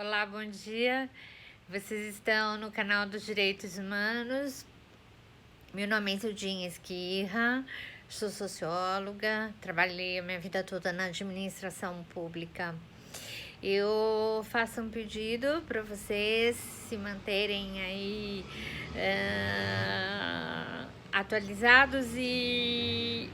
Olá, bom dia. Vocês estão no canal dos Direitos Humanos. Meu nome é Zildinha Esquirra, sou socióloga, trabalhei a minha vida toda na administração pública. Eu faço um pedido para vocês se manterem aí atualizados e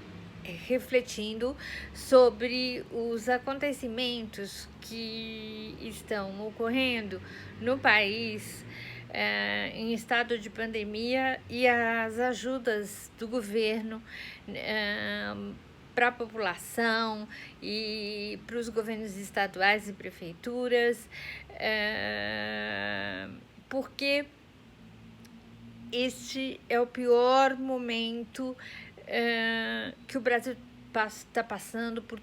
refletindo sobre os acontecimentos que estão ocorrendo no país em estado de pandemia e as ajudas do governo para a população e para os governos estaduais e prefeituras, porque este é o pior momento que o Brasil está passando por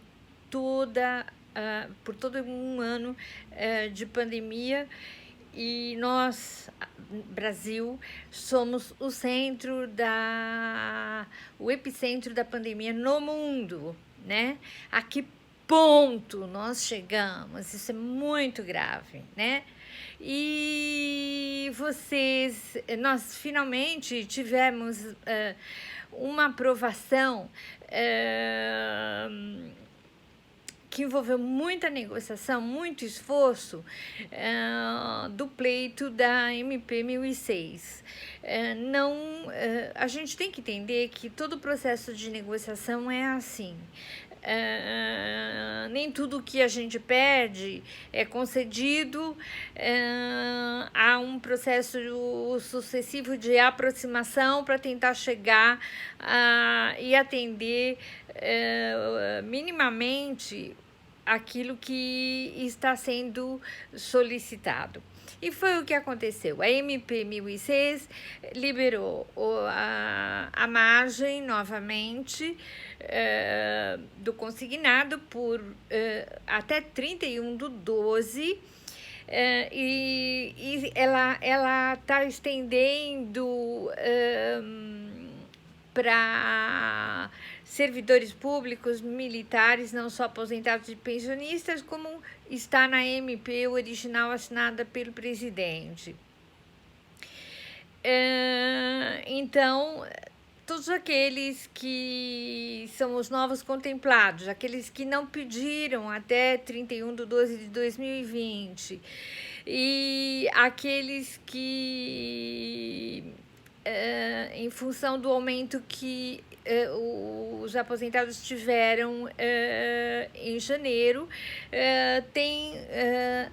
todo um ano de pandemia, e nós, Brasil, somos o epicentro da pandemia no mundo, né? A que ponto nós chegamos? Isso é muito grave, né? E nós finalmente tivemos uma aprovação que envolveu muita negociação, muito esforço do pleito da MP 1006. A gente tem que entender que todo o processo de negociação é assim. Nem tudo que a gente pede é concedido. Há um processo sucessivo de aproximação para tentar chegar e atender minimamente aquilo que está sendo solicitado. E foi o que aconteceu. A MP 1006 liberou a margem novamente do consignado por até 31/12, e ela está estendendo para servidores públicos, militares, não só aposentados e pensionistas, como está na MP original assinada pelo presidente. Então, todos aqueles que são os novos contemplados, aqueles que não pediram até 31/12/2020, e aqueles que, em função do aumento que os aposentados tiveram em janeiro, tem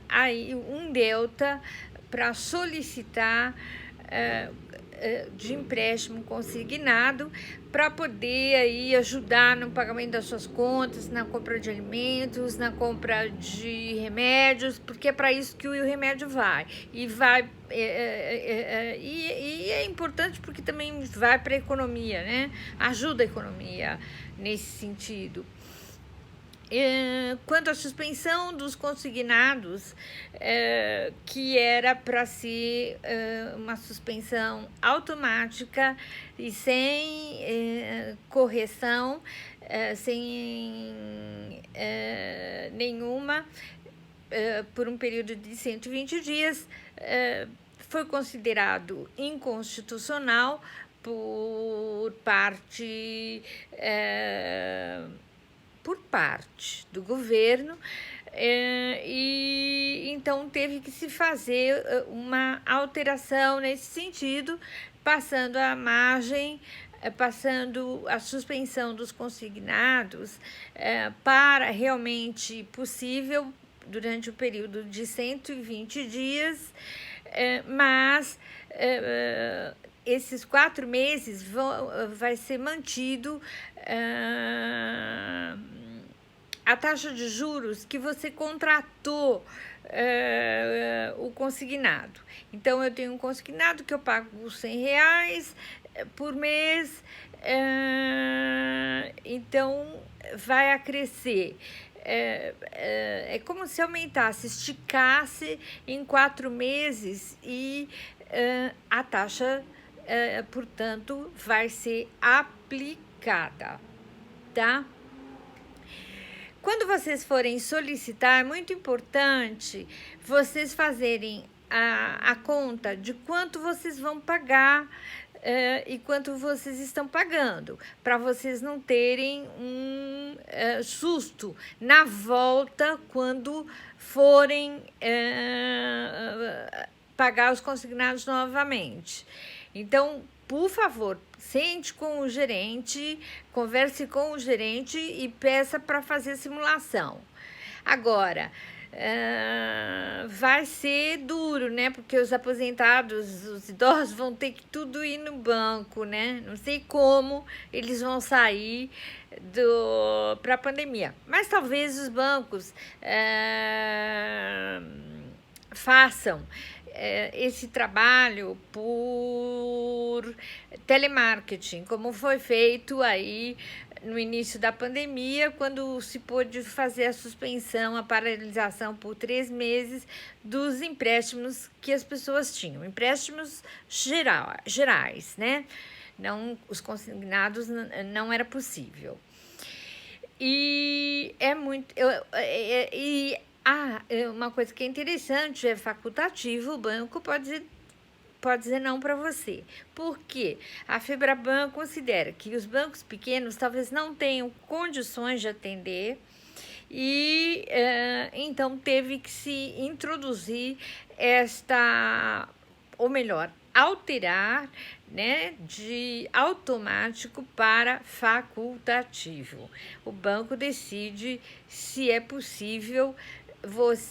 aí um delta para solicitar de empréstimo consignado para poder aí ajudar no pagamento das suas contas, na compra de alimentos, na compra de remédios, porque é para isso que o remédio vai. E é importante porque também vai para a economia, né? Ajuda a economia nesse sentido. Quanto à suspensão dos consignados, que era para ser uma suspensão automática e sem correção, sem nenhuma, por um período de 120 dias, foi considerado inconstitucional por parte do governo, e então teve que se fazer uma alteração nesse sentido, passando a suspensão dos consignados para realmente possível durante o período de 120 dias, mas esses 4 meses vai ser mantido a taxa de juros que você contratou o consignado. Então, eu tenho um consignado que eu pago R$100 por mês, então vai acrescer. É como se aumentasse, esticasse em 4 meses e a taxa, portanto, vai ser aplicada, tá? Quando vocês forem solicitar, é muito importante vocês fazerem a conta de quanto vocês vão pagar e quanto vocês estão pagando, para vocês não terem um susto na volta quando forem pagar os consignados novamente. Então, por favor, sente com o gerente, converse com o gerente e peça para fazer a simulação. Agora, vai ser duro, né? Porque os aposentados, os idosos vão ter que tudo ir no banco, né? Não sei como eles vão sair para a pandemia. Mas talvez os bancos façam esse trabalho por telemarketing, como foi feito aí no início da pandemia, quando se pôde fazer a suspensão, a paralisação por 3 meses dos empréstimos que as pessoas tinham, empréstimos gerais, né? Não, os consignados não era possível. E é muito... uma coisa que é interessante, é facultativo, o banco pode dizer não para você. Por quê? A Febraban considera que os bancos pequenos talvez não tenham condições de atender e então teve que se introduzir ou melhor, alterar, né, de automático para facultativo. O banco decide se é possível você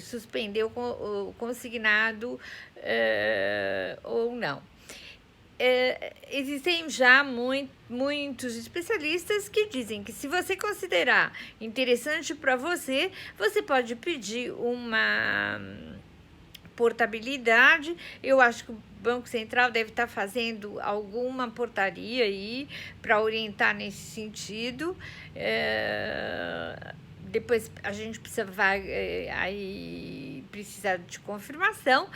suspender o consignado ou não. Existem já muitos especialistas que dizem que se você considerar interessante para você, você pode pedir uma portabilidade. Eu acho que o Banco Central deve estar fazendo alguma portaria aí para orientar nesse sentido. Depois a gente precisa de confirmação,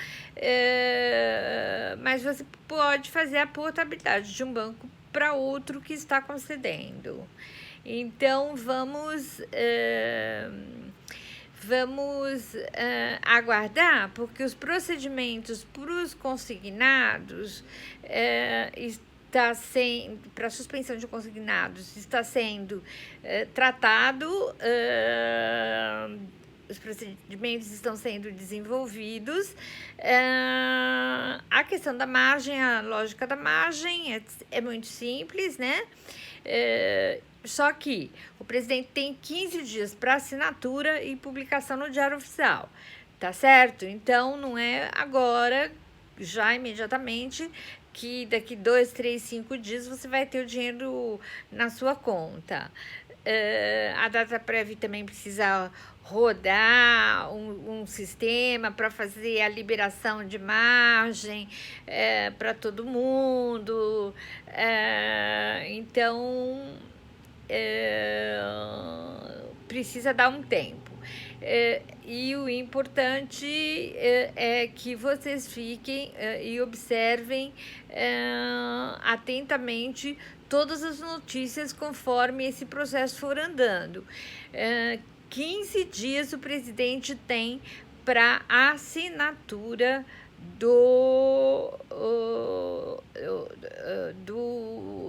mas você pode fazer a portabilidade de um banco para outro que está concedendo. Então, vamos aguardar, porque os procedimentos para os consignados para suspensão de consignados está sendo tratado, os procedimentos estão sendo desenvolvidos. A questão da margem, a lógica da margem é muito simples, né? Só que o presidente tem 15 dias para assinatura e publicação no Diário Oficial, tá certo? Então, não é agora, já imediatamente, que daqui 2, 3, 5 dias você vai ter o dinheiro na sua conta. A Dataprev também precisa rodar um sistema para fazer a liberação de margem para todo mundo. Então, precisa dar um tempo. E o importante é que vocês fiquem e observem atentamente todas as notícias conforme esse processo for andando. 15 dias o presidente tem para assinatura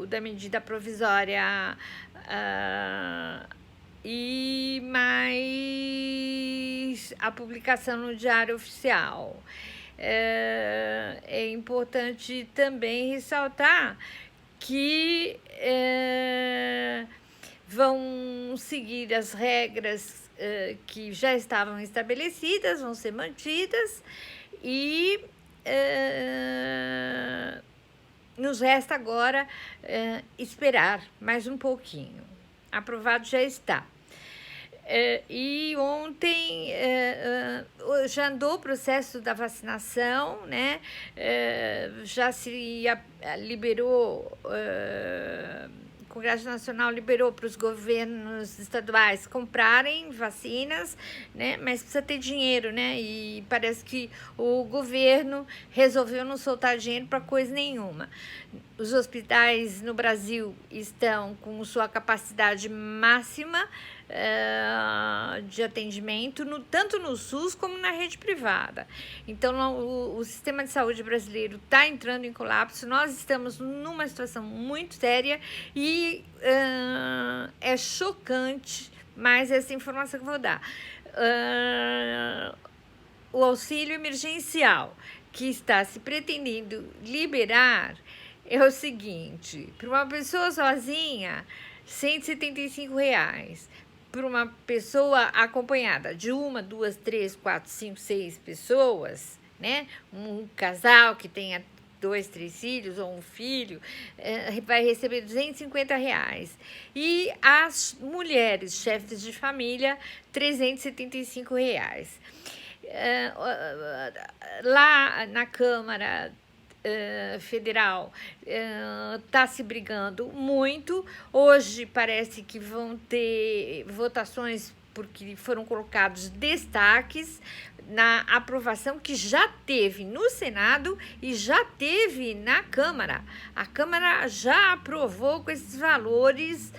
da medida provisória e mais a publicação no Diário Oficial. É importante também ressaltar que vão seguir as regras que já estavam estabelecidas, vão ser mantidas e nos resta agora esperar mais um pouquinho. Aprovado já está. E ontem já andou o processo da vacinação, né? Já se liberou Congresso Nacional liberou para os governos estaduais comprarem vacinas, né? Mas precisa ter dinheiro, né? E parece que o governo resolveu não soltar dinheiro para coisa nenhuma. Os hospitais no Brasil estão com sua capacidade máxima de atendimento, tanto no SUS como na rede privada. Então, o sistema de saúde brasileiro está entrando em colapso, nós estamos numa situação muito séria e é chocante, mas essa informação que eu vou dar. O auxílio emergencial que está se pretendendo liberar é o seguinte: para uma pessoa sozinha, R$ 175. Para uma pessoa acompanhada de 1, 2, 3, 4, 5, 6 pessoas, né? Um casal que tenha 2, 3 filhos ou um filho, vai receber R$ 250. E as mulheres, chefes de família, R$ 375. Lá na Câmara Federal está se brigando muito. Hoje parece que vão ter votações porque foram colocados destaques na aprovação que já teve no Senado e já teve na Câmara. A Câmara já aprovou com esses valores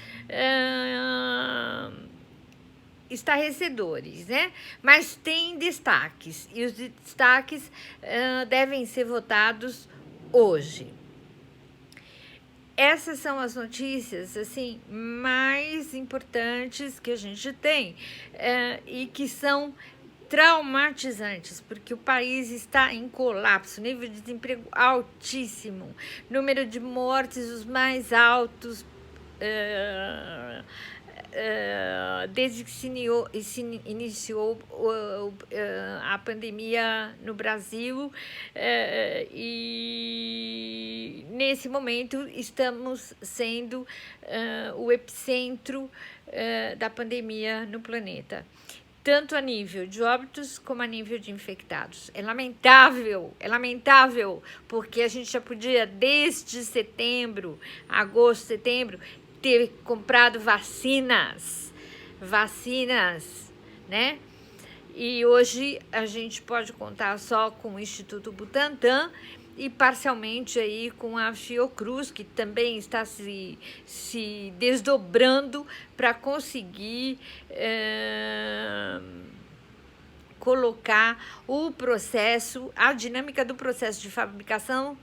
estarrecedores, né? Mas tem destaques, e os destaques devem ser votados hoje. Essas são as notícias assim mais importantes que a gente tem e que são traumatizantes, porque o país está em colapso, nível de desemprego altíssimo, número de mortes os mais altos desde que se iniciou a pandemia no Brasil, e nesse momento estamos sendo o epicentro da pandemia no planeta, tanto a nível de óbitos como a nível de infectados. É lamentável, porque a gente já podia, desde setembro, agosto, setembro, ter comprado vacinas, né? E hoje a gente pode contar só com o Instituto Butantan e parcialmente aí com a Fiocruz, que também está se desdobrando para conseguir colocar o processo, a dinâmica do processo de fabricação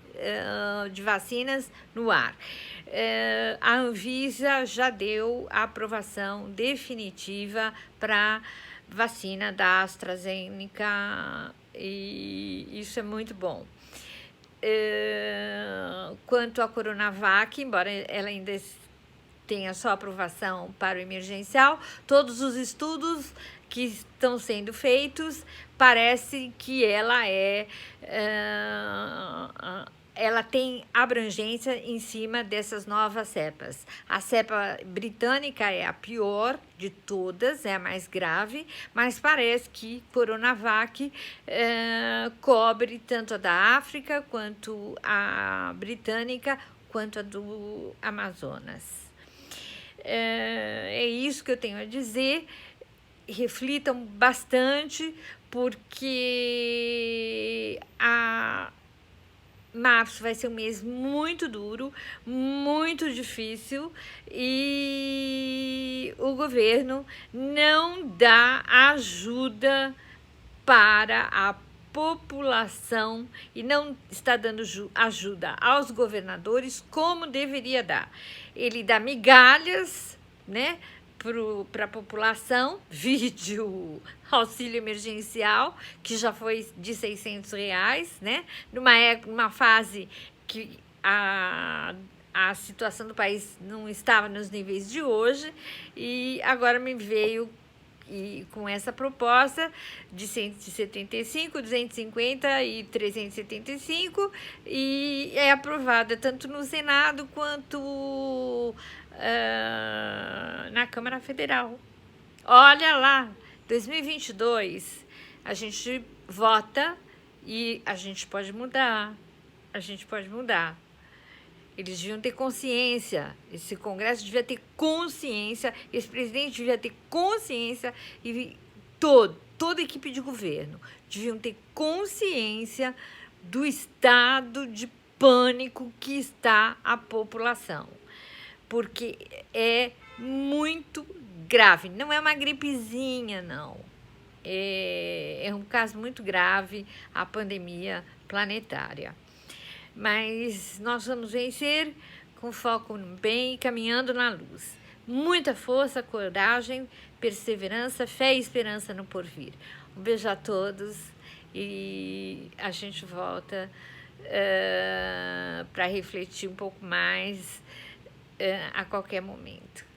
de vacinas no ar. A Anvisa já deu a aprovação definitiva para vacina da AstraZeneca e isso é muito bom. Quanto à Coronavac, embora ela ainda tenha só aprovação para o emergencial, todos os estudos que estão sendo feitos parece que ela tem abrangência em cima dessas novas cepas. A cepa britânica é a pior de todas, é a mais grave, mas parece que Coronavac cobre tanto a da África, quanto a britânica, quanto a do Amazonas. É isso que eu tenho a dizer. Reflitam bastante, porque março vai ser um mês muito duro, muito difícil, e o governo não dá ajuda para a população e não está dando ajuda aos governadores como deveria dar. Ele dá migalhas, né, para a população, vídeo auxílio emergencial, que já foi de R$600, né? Numa fase que a situação do país não estava nos níveis de hoje, e agora me veio com essa proposta de 175, 250 e 375, e é aprovada tanto no Senado quanto na Câmara Federal. Olha lá, 2022, a gente vota e a gente pode mudar. Eles deviam ter consciência, esse Congresso devia ter consciência, esse presidente devia ter consciência e toda a equipe de governo deviam ter consciência do estado de pânico que está a população, porque é muito grave, não é uma gripezinha, não. É um caso muito grave, a pandemia planetária. Mas nós vamos vencer com foco no bem e caminhando na luz. Muita força, coragem, perseverança, fé e esperança no porvir. Um beijo a todos e a gente volta para refletir um pouco mais a qualquer momento.